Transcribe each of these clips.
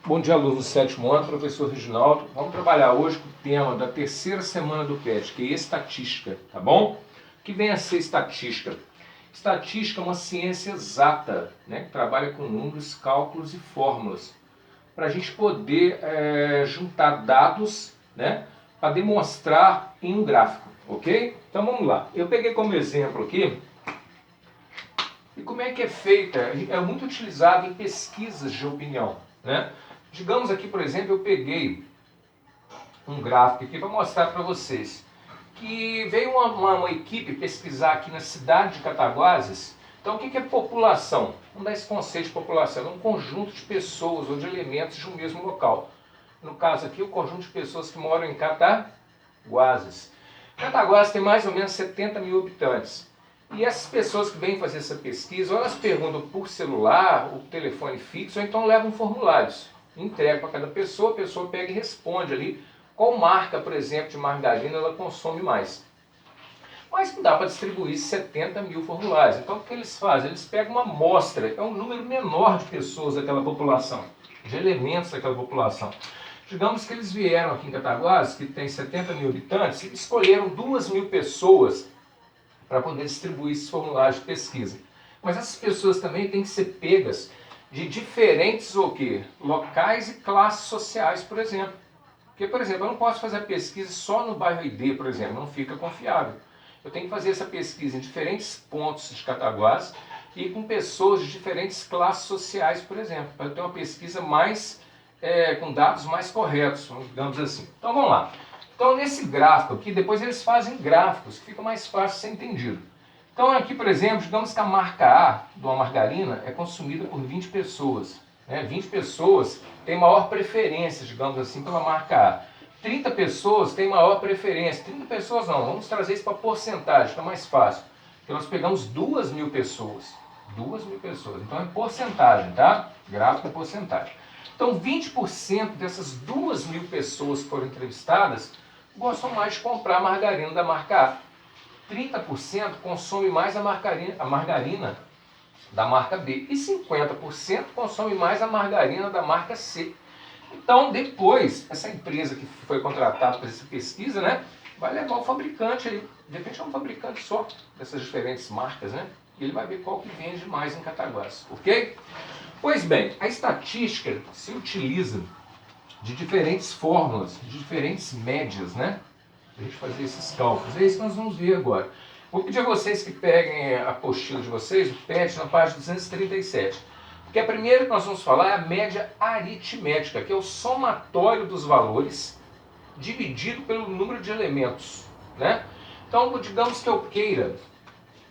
Bom dia, aluno do sétimo ano, professor Reginaldo. Vamos trabalhar hoje com o tema da terceira semana do PET, que é estatística, tá bom? O que vem a ser estatística? Estatística é uma ciência exata, né, que trabalha com números, cálculos e fórmulas, para a gente poder juntar dados, né, para demonstrar em um gráfico, ok? Então vamos lá. Eu peguei como exemplo aqui, e como é que é feita? É muito utilizado em pesquisas de opinião, né? Digamos aqui, por exemplo, eu peguei um gráfico aqui para mostrar para vocês que veio uma equipe pesquisar aqui na cidade de Cataguases. Então, o que é população? Vamos dar esse conceito de população. É um conjunto de pessoas ou de elementos de um mesmo local. No caso aqui, o conjunto de pessoas que moram em Cataguases. Cataguases tem mais ou menos 70 mil habitantes. E essas pessoas que vêm fazer essa pesquisa, ou elas perguntam por celular, ou telefone fixo, ou então levam formulários. Entrega para cada pessoa, a pessoa pega e responde ali qual marca, por exemplo, de margarina ela consome mais. Mas não dá para distribuir 70 mil formulários. Então o que eles fazem? Eles pegam uma amostra, é um número menor de pessoas daquela população, de elementos daquela população. Digamos que eles vieram aqui em Cataguases, que tem 70 mil habitantes, e escolheram 2.000 pessoas para poder distribuir esses formulários de pesquisa. Mas essas pessoas também têm que ser pegas de diferentes o quê? Locais e classes sociais, por exemplo. Porque, por exemplo, eu não posso fazer a pesquisa só no bairro ID, por exemplo, não fica confiável. Eu tenho que fazer essa pesquisa em diferentes pontos de Cataguases e com pessoas de diferentes classes sociais, por exemplo, para ter uma pesquisa mais com dados mais corretos, digamos assim. Então vamos lá. Então nesse gráfico aqui, depois eles fazem gráficos, que fica mais fácil de ser entendido. Então aqui, por exemplo, digamos que a marca A de uma margarina é consumida por 20 pessoas. 20 pessoas têm maior preferência, digamos assim, pela marca A. 30 pessoas têm maior preferência. 30 pessoas não, vamos trazer isso para porcentagem, fica mais fácil. Porque nós pegamos 2.000 pessoas. 2.000 pessoas. Então é porcentagem, tá? Gráfico é porcentagem. Então 20% dessas 2.000 pessoas que foram entrevistadas gostam mais de comprar margarina da marca A. 30% consome mais a margarina da marca B. E 50% consome mais a margarina da marca C. Então, depois, essa empresa que foi contratada para essa pesquisa, né, vai levar o fabricante aí. De repente é um fabricante só dessas diferentes marcas, né? E ele vai ver qual que vende mais em Cataguases, ok? Pois bem, a estatística se utiliza de diferentes fórmulas, de diferentes médias, né? Para a gente fazer esses cálculos. É isso que nós vamos ver agora. Vou pedir a vocês que peguem a apostila de vocês, o PET, na página 237. Porque a primeira que nós vamos falar é a média aritmética, que é o somatório dos valores dividido pelo número de elementos, né? Então, digamos que eu queira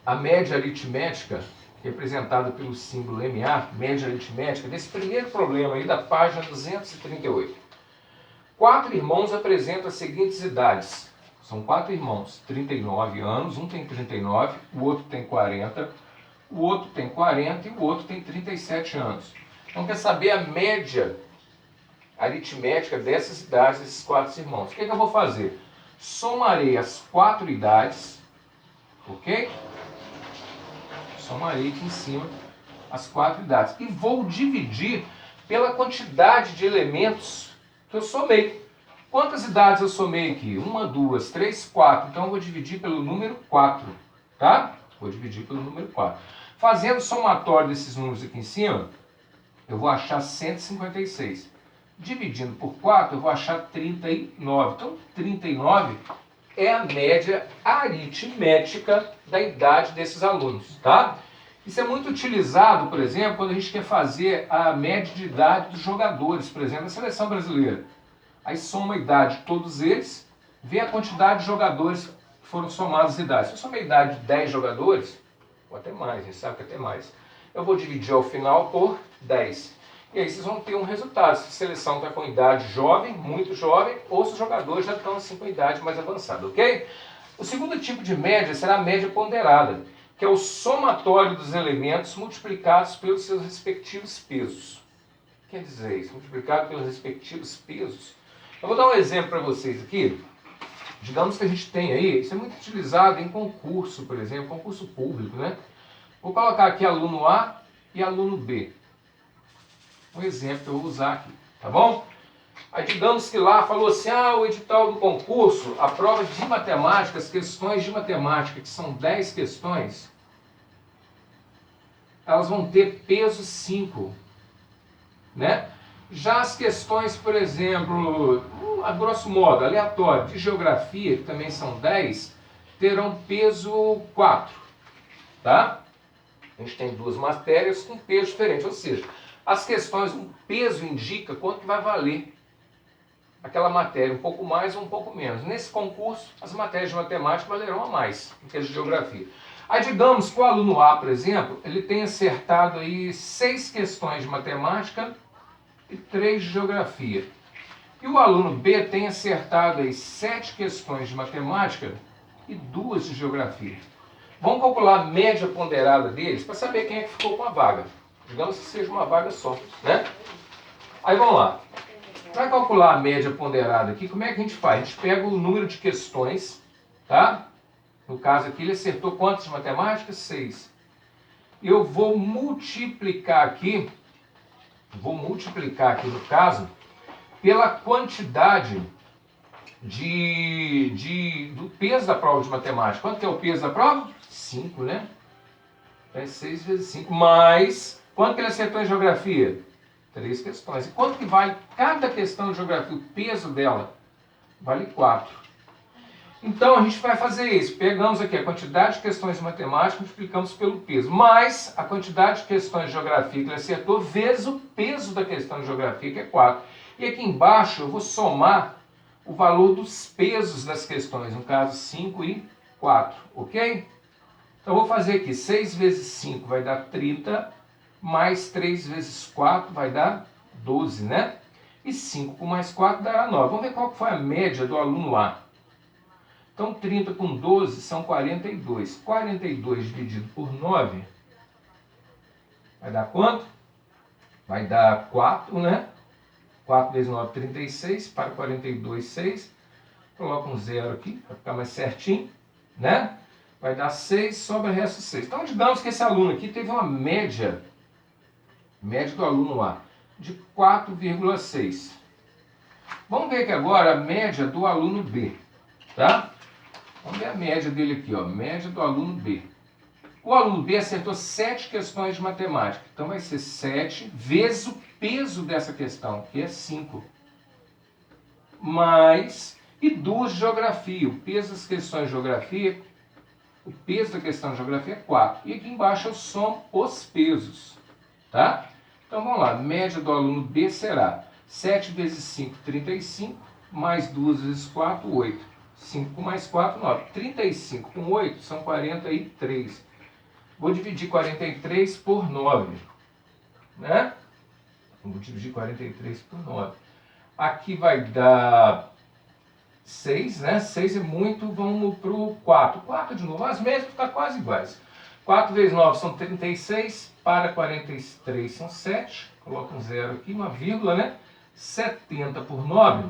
a média aritmética, representada pelo símbolo MA, média aritmética, desse primeiro problema aí da página 238. 4 irmãos apresentam as seguintes idades. São 4 irmãos, 39 anos, um tem 39, o outro tem 40, o outro tem 40 e o outro tem 37 anos. Então quer saber a média aritmética dessas idades desses 4 irmãos. O que eu vou fazer? Somarei as 4 idades, ok? Somarei aqui em cima as 4 idades. E vou dividir pela quantidade de elementos que eu somei. Quantas idades eu somei aqui? 1, 2, 3, 4. Então eu vou dividir pelo número 4. Tá? Vou dividir pelo número 4. Fazendo o somatório desses números aqui em cima, eu vou achar 156. Dividindo por 4, eu vou achar 39. Então 39 é a média aritmética da idade desses alunos, tá? Isso é muito utilizado, por exemplo, quando a gente quer fazer a média de idade dos jogadores, por exemplo, na seleção brasileira. Aí soma a idade de todos eles, vê a quantidade de jogadores que foram somados as idades. Se eu somar a idade de 10 jogadores, ou até mais, a gente sabe que até mais, eu vou dividir ao final por 10. E aí vocês vão ter um resultado, se a seleção está com idade jovem, muito jovem, ou se os jogadores já estão assim com idade mais avançada, ok? O segundo tipo de média será a média ponderada, que é o somatório dos elementos multiplicados pelos seus respectivos pesos. Quer dizer isso, multiplicado pelos respectivos pesos. Eu vou dar um exemplo para vocês aqui. Digamos que a gente tem aí, isso é muito utilizado em concurso, por exemplo, concurso público, né? Vou colocar aqui aluno A e aluno B. Um exemplo que eu vou usar aqui. tá bom? Aí digamos que lá falou assim, o edital do concurso, a prova de matemática, as questões de matemática, que são 10 questões, elas vão ter peso 5, né? Já as questões, por exemplo, a grosso modo, aleatório, de geografia, que também são 10, terão peso 4, tá? A gente tem duas matérias com peso diferente, ou seja, as questões, o peso indica quanto que vai valer aquela matéria, um pouco mais ou um pouco menos. Nesse concurso, as matérias de matemática valerão a mais do que as de geografia. Aí digamos que o aluno A, por exemplo, ele tem acertado aí 6 questões de matemática e 3 de geografia. E o aluno B tem acertado aí 7 questões de matemática e 2 de geografia. Vamos calcular a média ponderada deles para saber quem é que ficou com a vaga. Digamos que seja uma vaga só, né? Aí vamos lá. Para calcular a média ponderada aqui, como é que a gente faz? A gente pega o número de questões, tá? No caso aqui, ele acertou quantas de matemática? 6. Eu vou multiplicar aqui no caso, pela quantidade do peso da prova de matemática. Quanto que é o peso da prova? 5, né? É 6 vezes 5. Mais, quanto que ele acertou em geografia? 3 questões. E quanto que vale cada questão de geografia? O peso dela vale 4. Então a gente vai fazer isso. Pegamos aqui a quantidade de questões de matemática, multiplicamos pelo peso, mais a quantidade de questões de geografia que ele acertou, vezes o peso da questão de geografia, que é 4. E aqui embaixo eu vou somar o valor dos pesos das questões, no caso 5 e 4, ok? Então eu vou fazer aqui, 6 vezes 5 vai dar 30, mais 3 vezes 4 vai dar 12, né? E 5 com mais 4 dará 9. Vamos ver qual foi a média do aluno A. Então 30 com 12 são 42. 42 dividido por 9 vai dar quanto? Vai dar 4, né? 4 vezes 9, 36. Para 42, 6. Coloca um 0 aqui, para ficar mais certinho, né? Vai dar 6, sobra o resto 6. Então digamos que esse aluno aqui teve uma média do aluno A, de 4,6. Vamos ver aqui agora a média do aluno B, tá? Vamos ver a média dele aqui, ó, média do aluno B. O aluno B acertou 7 questões de matemática, então vai ser 7 vezes o peso dessa questão, que é 5. Mais, e 2 de geografia. O peso das questões de geografia, o peso da questão de geografia é 4. E aqui embaixo eu somo os pesos, tá? Então vamos lá, a média do aluno B será 7 vezes 5, 35, mais 2 vezes 4, 8. 5 com mais 4, 9. 35 com 8 são 43. Vou dividir 43 por 9, né? Vou dividir 43 por 9. Aqui vai dar 6, né? 6 é muito, vamos para o 4. 4 de novo, as mesmas estão quase iguais. 4 vezes 9 são 36, para 43 são 7, coloca um 0 aqui, uma vírgula, né? 70 por 9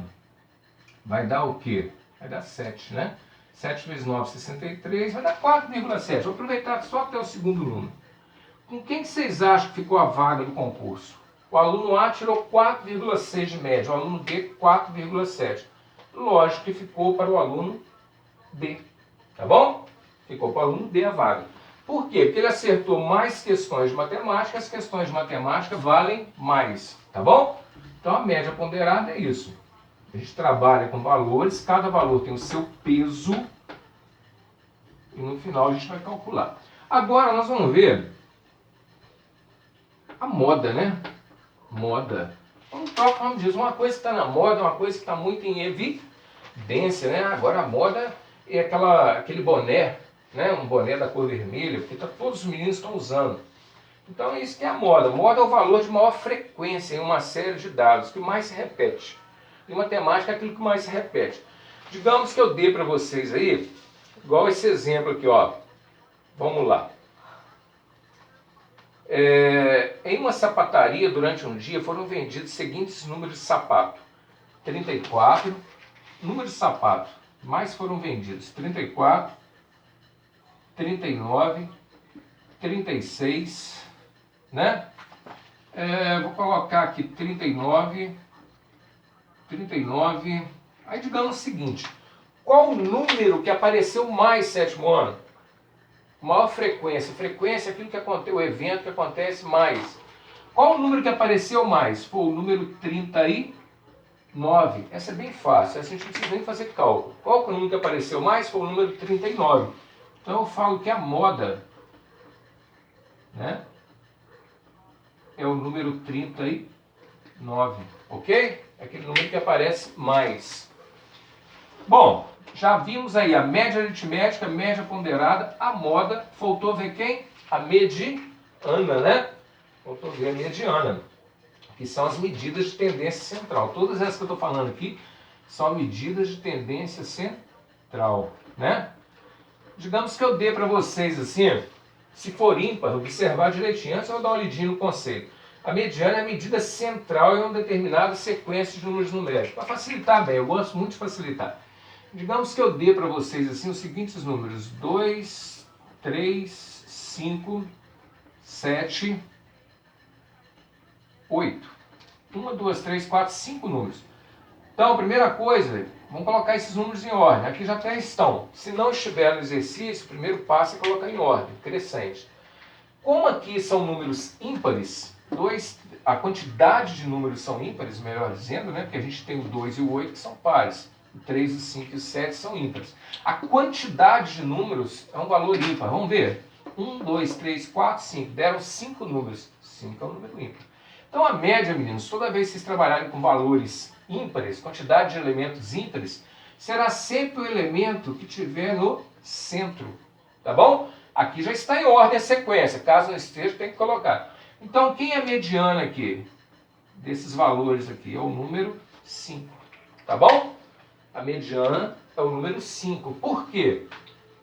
vai dar o quê? Vai dar 7, né? 7 vezes 9, 63, vai dar 4,7. Vou aproveitar só até o segundo número. Com quem que vocês acham que ficou a vaga do concurso? O aluno A tirou 4,6 de média, o aluno B 4,7. Lógico que ficou para o aluno B, tá bom? Ficou para o aluno B a vaga. Por quê? Porque ele acertou mais questões de matemática, as questões de matemática valem mais, tá bom? Então a média ponderada é isso. A gente trabalha com valores, cada valor tem o seu peso e no final a gente vai calcular. Agora nós vamos ver a moda, né? Moda. Como o próprio nome diz, uma coisa que está na moda, uma coisa que está muito em evidência, né? Agora a moda é aquele boné, né? Um boné da cor vermelha, porque todos os meninos estão usando. Então é isso que é a moda. Moda é o valor de maior frequência em uma série de dados, que mais se repete. Em matemática é aquilo que mais se repete. Digamos que eu dei para vocês aí, igual esse exemplo aqui, ó. Vamos lá. Em uma sapataria, durante um dia, foram vendidos os seguintes números de sapato. 34, número de sapato, mais foram vendidos. 34, 39, 36, né? Vou colocar aqui 39, 39. Aí digamos o seguinte, qual o número que apareceu mais sétimo ano? Maior frequência. Frequência é aquilo que acontece, o evento que acontece mais. Qual o número que apareceu mais? Foi o número 39. Essa é bem fácil, essa a gente não precisa nem fazer cálculo. Qual que é o número que apareceu mais? Foi o número 39. Então eu falo que a moda, né, é o número 39, ok? É aquele número que aparece mais. Bom, já vimos aí a média aritmética, média ponderada, a moda. Faltou ver quem? A mediana, né? Faltou ver a mediana, que são as medidas de tendência central. Todas essas que eu estou falando aqui são medidas de tendência central, né? Digamos que eu dê para vocês assim, se for ímpar, observar direitinho. Antes eu vou dar uma olhadinha no conceito. A mediana é a medida central em uma determinada sequência de números numéricos. Para facilitar bem, eu gosto muito de facilitar. Digamos que eu dê para vocês assim os seguintes números: 2, 3, 5, 7, 8. 1, 2, 3, 4, 5 números. Então, a primeira coisa, vamos colocar esses números em ordem. Aqui já até estão. Se não estiver no exercício, o primeiro passo é colocar em ordem, crescente. Como aqui são números ímpares, a quantidade de números são ímpares, melhor dizendo, né? Porque a gente tem o 2 e o 8 que são pares. O 3, o 5 e o 7 são ímpares. A quantidade de números é um valor ímpar. Vamos ver. 1, 2, 3, 4, 5. Deram 5 números. 5 é um número ímpar. Então a média, meninos, toda vez que vocês trabalharem com valores ímpares, quantidade de elementos ímpares, será sempre o elemento que tiver no centro. Tá bom? Aqui já está em ordem a sequência. Caso não esteja, tem que colocar. Então, quem é a mediana aqui? Desses valores aqui é o número 5. Tá bom? A mediana é o número 5. Por quê?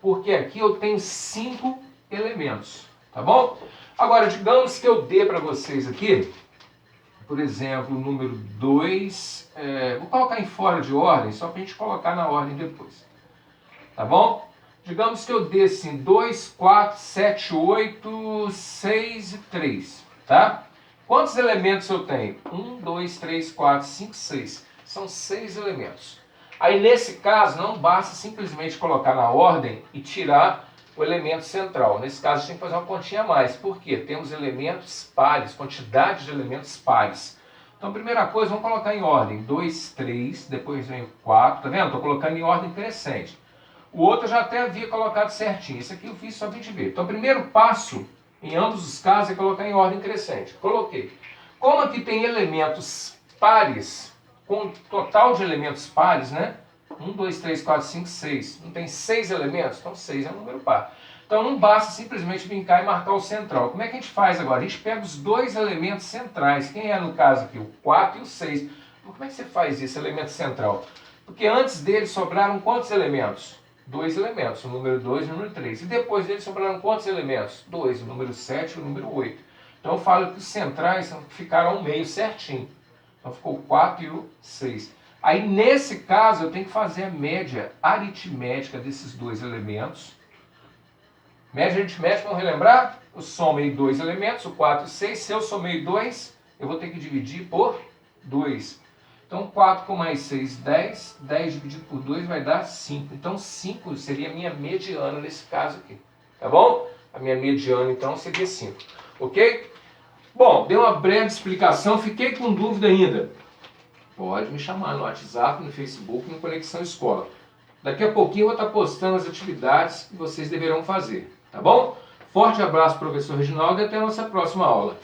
Porque aqui eu tenho 5 elementos. Tá bom? Agora, digamos que eu dê para vocês aqui, por exemplo, o número 2. Vou colocar em fora de ordem, só para a gente colocar na ordem depois. Tá bom? Digamos que eu dê assim 2, 4, 7, 8, 6 e 3. Tá? Quantos elementos eu tenho? 1, 2, 3, 4, 5, 6. São 6 elementos. Aí nesse caso não basta simplesmente colocar na ordem e tirar o elemento central. Nesse caso a gente tem que fazer uma continha a mais. Por quê? Temos elementos pares, quantidade de elementos pares. Então primeira coisa, vamos colocar em ordem. 2, 3, depois vem o 4. Tá vendo? Estou colocando em ordem crescente. O outro eu já até havia colocado certinho. Esse aqui eu fiz só para a gente ver. Então o primeiro passo, em ambos os casos, é colocar em ordem crescente. Coloquei. Como aqui tem elementos pares, com total de elementos pares, né? 1, 2, 3, 4, 5, 6. Não tem 6 elementos? Então 6 é um número par. Então não basta simplesmente brincar e marcar o central. Como é que a gente faz agora? A gente pega os dois elementos centrais. Quem é no caso aqui? O 4 e o 6. Como é que você faz isso, elemento central? Porque antes dele sobraram quantos elementos? 2 elementos, o número 2 e o número 3. E depois dele sobraram quantos elementos? 2, o número 7 e o número 8. Então eu falo que os centrais ficaram ao meio certinho. Então ficou o 4 e o 6. Aí nesse caso eu tenho que fazer a média aritmética desses dois elementos. Média aritmética, vamos relembrar? Eu somei 2 elementos, o 4 e o 6. Se eu somei 2, eu vou ter que dividir por 2. Então 4 com mais 6, 10. 10 dividido por 2 vai dar 5. Então 5 seria a minha mediana nesse caso aqui. Tá bom? A minha mediana então seria 5. Ok? Bom, dei uma breve explicação. Fiquei com dúvida ainda? Pode me chamar no WhatsApp, no Facebook, no Conexão Escola. Daqui a pouquinho eu vou estar postando as atividades que vocês deverão fazer. Tá bom? Forte abraço, professor Reginaldo, e até a nossa próxima aula.